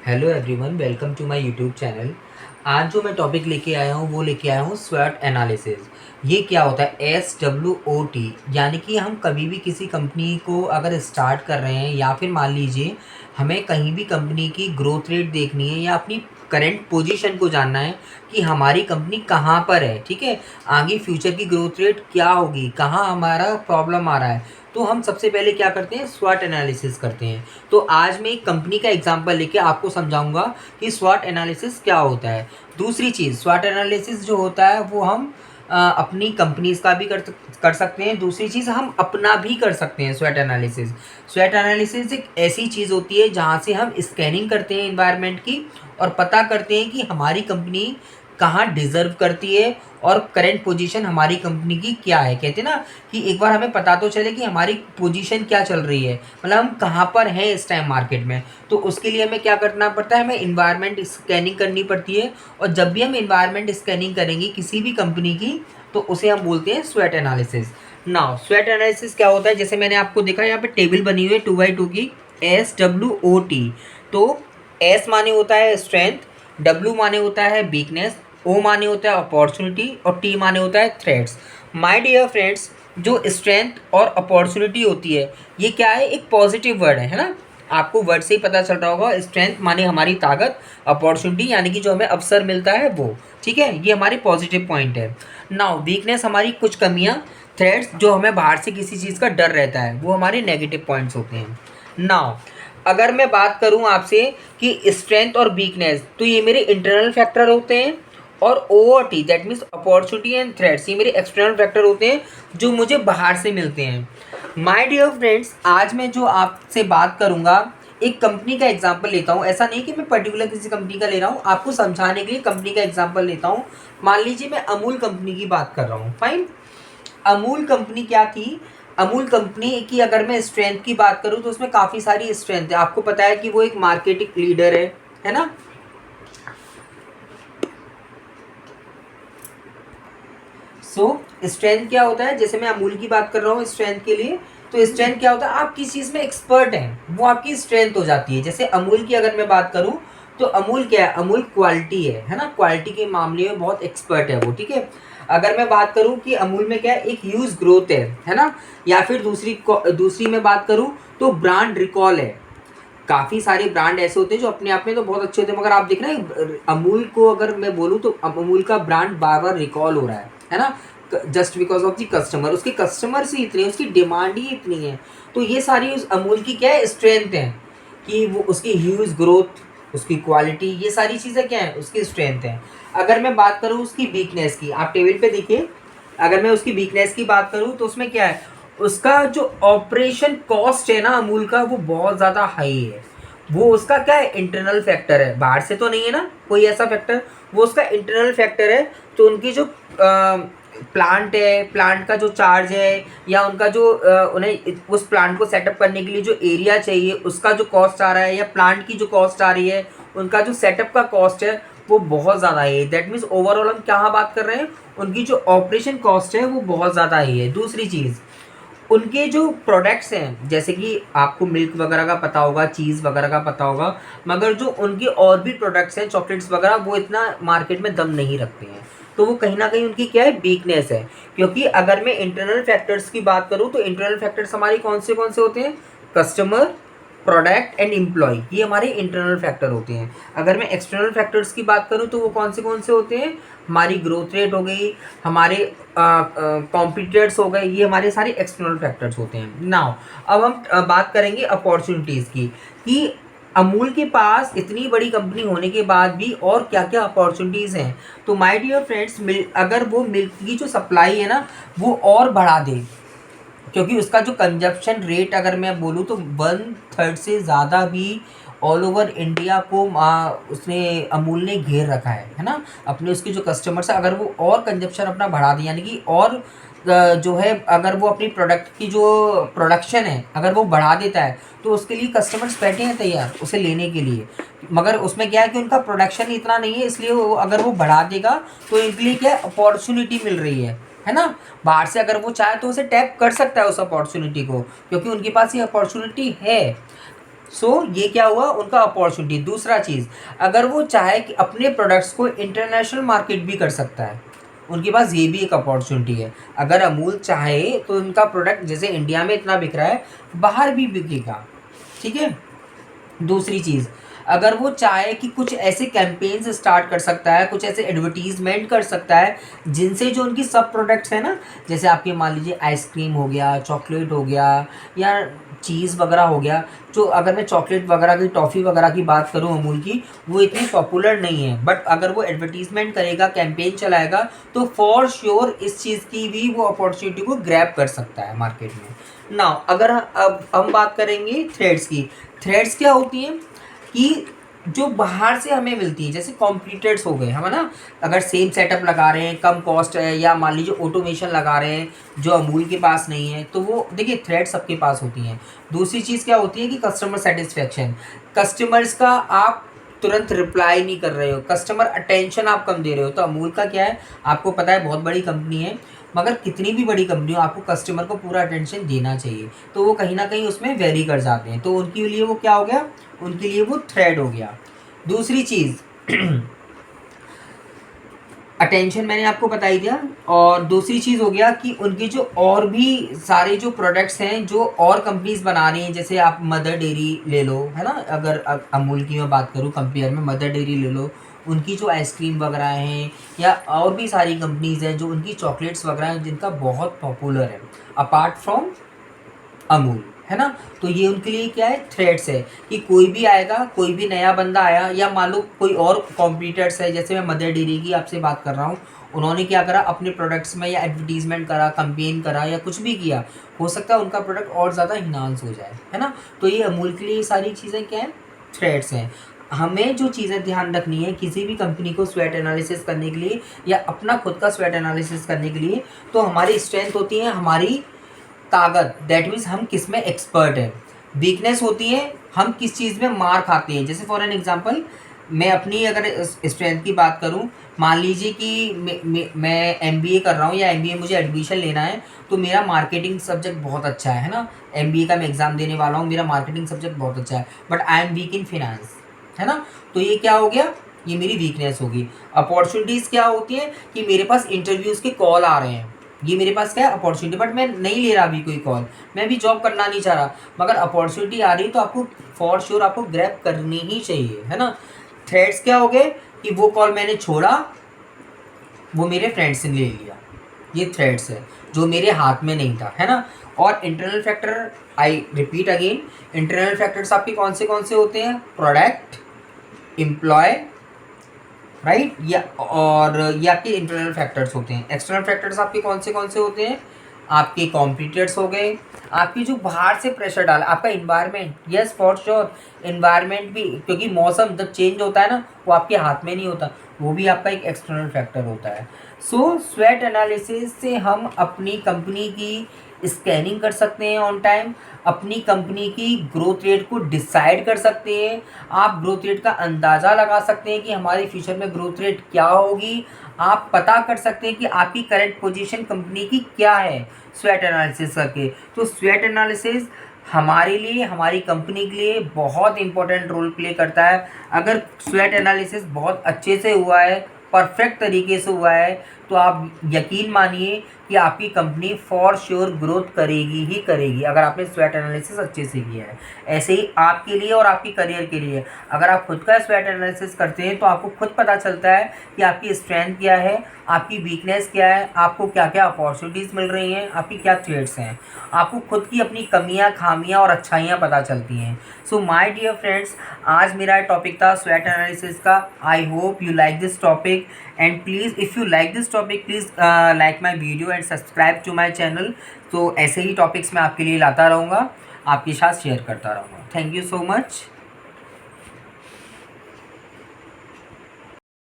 Hello everyone, welcome to my YouTube channel. आज जो मैं टॉपिक लेके आया हूँ वो लेके आया हूँ स्वॉट एनालिसिस। ये क्या होता है? SWOT, यानी कि हम कभी भी किसी कंपनी को अगर स्टार्ट कर रहे हैं या फिर मान लीजिए हमें कहीं भी कंपनी की ग्रोथ रेट देखनी है या अपनी करेंट पोजीशन को जानना है कि हमारी कंपनी कहाँ पर है, ठीक है, आगे फ्यूचर की ग्रोथ रेट क्या होगी, कहाँ हमारा प्रॉब्लम आ रहा है, तो हम सबसे पहले क्या करते हैं? स्वॉट एनालिसिस करते हैं। तो आज मैं एक कंपनी का एग्जांपल लेके आपको समझाऊंगा कि स्वॉट एनालिसिस क्या होता है। दूसरी चीज़, स्वॉट एनालिसिस जो होता है वो हम अपनी कंपनीज का भी कर सकते हैं। दूसरी चीज़, हम अपना भी कर सकते हैं स्वॉट एनालिसिस। स्वॉट एनालिसिस एक ऐसी चीज़ होती है जहाँ से हम स्कैनिंग करते हैं इन्वायरमेंट की और पता करते हैं कि हमारी कंपनी कहाँ डिज़र्व करती है और करेंट पोजीशन हमारी कंपनी की क्या है। कहते हैं ना कि एक बार हमें पता तो चले कि हमारी पोजीशन क्या चल रही है, मतलब हम कहाँ पर हैं इस टाइम मार्केट में। तो उसके लिए हमें क्या करना पड़ता है? हमें इन्वायरमेंट स्कैनिंग करनी पड़ती है। और जब भी हम इन्वायरमेंट स्कैनिंग करेंगे किसी भी कंपनी की, तो उसे हम बोलते हैं स्वॉट एनालिसिस। नाउ स्वॉट एनालिसिस क्या होता है? जैसे मैंने आपको देखा यहाँ पे टेबल बनी हुई है 2x2 की, SWOT। तो S माने होता है स्ट्रेंथ, W माने होता है वीकनेस, O माने होता है अपॉर्चुनिटी और T माने होता है थ्रेट्स। माय डियर फ्रेंड्स, जो स्ट्रेंथ और अपॉर्चुनिटी होती है ये क्या है? एक पॉजिटिव वर्ड है ना? आपको वर्ड से ही पता चल रहा होगा। स्ट्रेंथ माने हमारी ताकत, अपॉर्चुनिटी यानी कि जो हमें अवसर मिलता है वो, ठीक है, ये हमारी पॉजिटिव पॉइंट है। नाउ वीकनेस हमारी कुछ कमियाँ, थ्रेट्स जो हमें बाहर से किसी चीज़ का डर रहता है, वो हमारे नेगेटिव पॉइंट्स होते हैं। नाउ अगर मैं बात करूं आपसे कि स्ट्रेंथ और वीकनेस, तो ये मेरे इंटरनल फैक्टर होते हैं। और OOT that means opportunity and threats, ये मेरे एक्सटर्नल फैक्टर होते हैं जो मुझे बाहर से मिलते हैं। माय डियर फ्रेंड्स, आज मैं जो आपसे बात करूंगा एक कंपनी का एग्जांपल लेता हूं। ऐसा नहीं कि मैं पर्टिकुलर किसी कंपनी का ले रहा हूं, आपको समझाने के लिए कंपनी का एग्जांपल लेता हूं। मान लीजिए मैं अमूल कंपनी की बात कर रहा हूं। फाइन। अमूल कंपनी क्या थी? अमूल कंपनी की अगर मैं स्ट्रेंथ की बात करूं तो उसमें काफ़ी सारी स्ट्रेंथ है। आपको पता है कि वो एक मार्केटिंग लीडर है ना? सो स्ट्रेंथ क्या होता है? जैसे मैं अमूल की बात कर रहा हूँ स्ट्रेंथ के लिए, तो स्ट्रेंथ क्या होता है? आप किस चीज़ में एक्सपर्ट हैं वो आपकी स्ट्रेंथ हो जाती है। जैसे अमूल की अगर मैं बात करूँ तो अमूल क्या है? अमूल क्वालिटी है ना? क्वालिटी के मामले में बहुत एक्सपर्ट है वो, ठीक है। अगर मैं बात करूँ कि अमूल में क्या है, एक ह्यूज ग्रोथ है ना? या फिर दूसरी मैं बात करूँ तो ब्रांड रिकॉल है। काफ़ी सारे ब्रांड ऐसे होते हैं जो अपने आप में तो बहुत अच्छे होते हैं, मगर आप देख रहे हैं अमूल को अगर मैं बोलूँ तो अमूल का ब्रांड बार बार रिकॉल हो रहा है ना? Just because of the customer, उसके कस्टमर्स ही इतने, उसकी डिमांड ही इतनी है। तो ये सारी उस अमूल की क्या है? स्ट्रेंथ है कि वो उसकी ह्यूज ग्रोथ, उसकी क्वालिटी, ये सारी चीज़ें क्या है? उसकी स्ट्रेंथ है। अगर मैं बात करूँ उसकी वीकनेस की, आप टेबल पे देखिए, अगर मैं उसकी वीकनेस की बात करूँ तो उसमें क्या है? उसका जो ऑपरेशन कॉस्ट है ना अमूल का, वो बहुत ज़्यादा हाई है। वो उसका क्या है? इंटरनल फैक्टर है, बाहर से तो नहीं है ना कोई ऐसा फैक्टर, वो उसका इंटरनल फैक्टर है। तो उनकी जो प्लांट है, प्लांट का जो चार्ज है, या उनका जो उन्हें उस प्लांट को सेटअप करने के लिए जो एरिया चाहिए उसका जो कॉस्ट आ रहा है, या प्लांट की जो कॉस्ट आ रही है, उनका जो सेटअप का कॉस्ट है, वो बहुत ज़्यादा है। दैट मीन्स ओवरऑल हम क्या बात कर रहे हैं? उनकी जो ऑपरेशन कॉस्ट है वो बहुत ज़्यादा ही है। दूसरी चीज़, उनके जो प्रोडक्ट्स हैं, जैसे कि आपको मिल्क वगैरह का पता होगा, चीज़ वगैरह का पता होगा, मगर जो उनके और भी प्रोडक्ट्स हैं, चॉकलेट्स वगैरह, वो इतना मार्केट में दम नहीं रखते हैं। तो वो कहीं ना कहीं उनकी क्या है? वीकनेस है। क्योंकि अगर मैं इंटरनल फैक्टर्स की बात करूँ तो इंटरनल फैक्टर्स हमारी कौन से होते हैं? कस्टमर, प्रोडक्ट एंड एम्प्लॉय, ये हमारे इंटरनल फैक्टर होते हैं। अगर मैं एक्सटर्नल फैक्टर्स की बात करूँ तो वो कौन से होते हैं? हमारी ग्रोथ रेट हो गई, हमारे कॉम्पिटिटर्स हो गए, ये हमारे सारे एक्सटर्नल फैक्टर्स होते हैं। नाउ अब हम बात करेंगे अपॉर्चुनिटीज़ की, कि अमूल के पास इतनी बड़ी कंपनी होने के बाद भी और क्या क्या अपॉर्चुनिटीज़ हैं। तो माय डियर फ्रेंड्स, अगर वो मिल्क की जो सप्लाई है ना वो और बढ़ा दे, क्योंकि उसका जो कंजप्शन रेट अगर मैं बोलूँ तो 1/3 से ज़्यादा भी ऑल ओवर इंडिया को उसने अमूल ने घेर रखा है ना? अपने उसके जो कस्टमर्स है, अगर वो और कंजप्शन अपना बढ़ा दे, यानी कि और जो है, अगर वो अपनी प्रोडक्ट की जो प्रोडक्शन है अगर वो बढ़ा देता है, तो उसके लिए कस्टमर्स बैठे हैं तैयार उसे लेने के लिए। मगर उसमें क्या है कि उनका प्रोडक्शन इतना नहीं है, इसलिए वो अगर वो बढ़ा देगा तो इनके लिए क्या है? अपॉर्चुनिटी मिल रही है ना? बाहर से अगर वो चाहे तो उसे टैप कर सकता है उस अपॉर्चुनिटी को, क्योंकि उनके पास ये अपॉर्चुनिटी है। सो ये क्या हुआ उनका अपॉर्चुनिटी। दूसरा चीज़, अगर वो चाहे कि अपने प्रोडक्ट्स को इंटरनेशनल मार्केट भी कर सकता है, उनके पास ये भी एक अपॉर्चुनिटी है। अगर अमूल चाहे तो उनका प्रोडक्ट जैसे इंडिया में इतना बिक रहा है, बाहर भी बिकेगा, ठीक है। दूसरी चीज़, अगर वो चाहे कि कुछ ऐसे कैंपेन्स स्टार्ट कर सकता है, कुछ ऐसे एडवर्टीजमेंट कर सकता है जिनसे जो उनकी सब प्रोडक्ट्स हैं ना, जैसे आपके मान लीजिए आइसक्रीम हो गया, चॉकलेट हो गया, या चीज़ वगैरह हो गया। जो अगर मैं चॉकलेट वगैरह की, टॉफ़ी वगैरह की बात करूँ अमूल की, वो इतनी पॉपुलर नहीं है, बट अगर वो एडवर्टीजमेंट करेगा, कैंपेन चलाएगा, तो फॉर श्योर इस चीज़ की भी वो अपॉर्चुनिटी को ग्रैब कर सकता है मार्केट में। नाउ अगर अब हम बात करेंगे थ्रेड्स की। थ्रेड्स क्या होती हैं कि जो बाहर से हमें मिलती है, जैसे कॉम्पिटिटर्स हो गए हम, है ना। अगर सेम सेटअप लगा रहे हैं, कम कॉस्ट है, या मान लीजिए ऑटोमेशन लगा रहे हैं जो अमूल के पास नहीं है, तो वो देखिए थ्रेड सबके पास होती हैं। दूसरी चीज़ क्या होती है कि कस्टमर सेटिस्फेक्शन, कस्टमर्स का आप तुरंत रिप्लाई नहीं कर रहे हो, कस्टमर अटेंशन आप कम दे रहे हो। तो अमूल का क्या है, आपको पता है बहुत बड़ी कंपनी है, मगर कितनी भी बड़ी कंपनी हो, आपको कस्टमर को पूरा अटेंशन देना चाहिए। तो वो कहीं ना कहीं उसमें वेरी कर जाते हैं, तो उनके लिए वो क्या हो गया, उनके लिए वो थ्रेड हो गया। दूसरी चीज़ अटेंशन मैंने आपको बता ही दिया। और दूसरी चीज़ हो गया कि उनके जो और भी सारे जो प्रोडक्ट्स हैं जो और कंपनीज बना रही हैं, जैसे आप मदर डेयरी ले लो, है ना। अगर अमूल की मैं बात करूँ कंपेयर में, मदर डेयरी ले लो, उनकी जो आइसक्रीम वगैरह हैं, या और भी सारी कंपनीज हैं जो उनकी चॉकलेट्स वगैरह हैं जिनका बहुत पॉपुलर है अपार्ट फ्रॉम अमूल, है ना। तो ये उनके लिए क्या है, थ्रेड्स है कि कोई भी आएगा, कोई भी नया बंदा आया, या मान लो कोई और कॉम्पिटिटर्स है, जैसे मैं मदर डेयरी की आपसे बात कर रहा हूँ, उन्होंने क्या करा, अपने प्रोडक्ट्स में या एडवर्टीजमेंट करा, कंपेन करा, या कुछ भी किया, हो सकता है उनका प्रोडक्ट और ज़्यादा इन्हांस हो जाए, है ना। तो ये अमूल के लिए ये सारी चीज़ें क्या है, थ्रेड्स हैं। हमें जो चीज़ें ध्यान रखनी है किसी भी कंपनी को स्वेट एनालिसिस करने के लिए, या अपना खुद का स्वेट एनालिसिस करने के लिए, तो हमारी स्ट्रेंथ होती है हमारी ताकत, दैट मीन्स हम किस में एक्सपर्ट हैं। वीकनेस होती है हम किस चीज़ में मार खाते हैं। जैसे फॉर एन एग्जांपल, मैं अपनी अगर स्ट्रेंथ की बात करूं, मान लीजिए कि मैं एमबीए कर रहा हूं, या एमबीए मुझे एडमिशन लेना है, तो मेरा मार्केटिंग सब्जेक्ट बहुत अच्छा है ना। एमबीए का मैं एग्ज़ाम देने वाला हूं, मेरा मार्केटिंग सब्जेक्ट बहुत अच्छा है, but I am weak in finance, है ना। तो ये क्या हो गया, ये मेरी वीकनेस होगी। अपॉर्चुनिटीज़ क्या होती हैं कि मेरे पास इंटरव्यूज़ के कॉल आ रहे हैं, ये मेरे पास क्या है अपॉर्चुनिटी, बट मैं नहीं ले रहा अभी कोई कॉल, मैं भी जॉब करना नहीं चाह रहा, मगर अपॉर्चुनिटी आ रही तो आपको फॉर श्योर आपको ग्रैब करनी ही चाहिए, है ना। थ्रेड्स क्या हो गए कि वो कॉल मैंने छोड़ा, वो मेरे फ्रेंड्स ने ले लिया, ये थ्रेड्स है जो मेरे हाथ में नहीं था, है ना। और internal factor, I repeat again, internal factors आपके कौन से होते हैं, प्रोडक्ट, एम्प्लॉय, राइट, या और ये आपके इंटरनल फैक्टर्स होते हैं। एक्सटर्नल फैक्टर्स आपके कौन से होते हैं, आपके कॉम्पिटिटर्स हो गए, आपकी जो बाहर से प्रेशर डाला, आपका environment, yes for sure, environment भी, क्योंकि मौसम जब चेंज होता है ना, वो आपके हाथ में नहीं होता, वो भी आपका एक एक्सटर्नल फैक्टर होता है। सो स्वेट एनालिसिस से हम अपनी कंपनी की स्कैनिंग कर सकते हैं ऑन टाइम, अपनी कंपनी की ग्रोथ रेट को डिसाइड कर सकते हैं, आप ग्रोथ रेट का अंदाज़ा लगा सकते हैं कि हमारे फ्यूचर में ग्रोथ रेट क्या होगी, आप पता कर सकते हैं कि आपकी करंट पोजीशन कंपनी की क्या है स्वेट एनालिसिस करके। तो स्वेट एनालिसिस हमारे लिए, हमारी कंपनी के लिए बहुत इंपॉर्टेंट रोल प्ले करता है। अगर स्वेट एनालिसिस बहुत अच्छे से हुआ है, परफेक्ट तरीके से हुआ है, तो आप यकीन मानिए कि आपकी कंपनी फॉर श्योर ग्रोथ करेगी ही करेगी, अगर आपने स्वेट एनालिसिस अच्छे से किया है। ऐसे ही आपके लिए और आपकी करियर के लिए, अगर आप खुद का स्वेट एनालिसिस करते हैं तो आपको खुद पता चलता है कि आपकी स्ट्रेंथ क्या है, आपकी वीकनेस क्या है, आपको क्या क्या अपॉर्चुनिटीज़ मिल रही हैं, आपकी क्या थ्रेड्स हैं, आपको खुद की अपनी कमियां, खामियां और अच्छाइयां पता चलती हैं। सो माय डियर फ्रेंड्स, आज मेरा टॉपिक था स्वेट एनालिसिस का। I hope you like this topic, and please if you like this topic, please like my video and subscribe to my channel. तो ऐसे ही टॉपिक्स मैं आपके लिए लाता रहूँगा, आपके साथ शेयर करता रहूँगा। Thank you so much.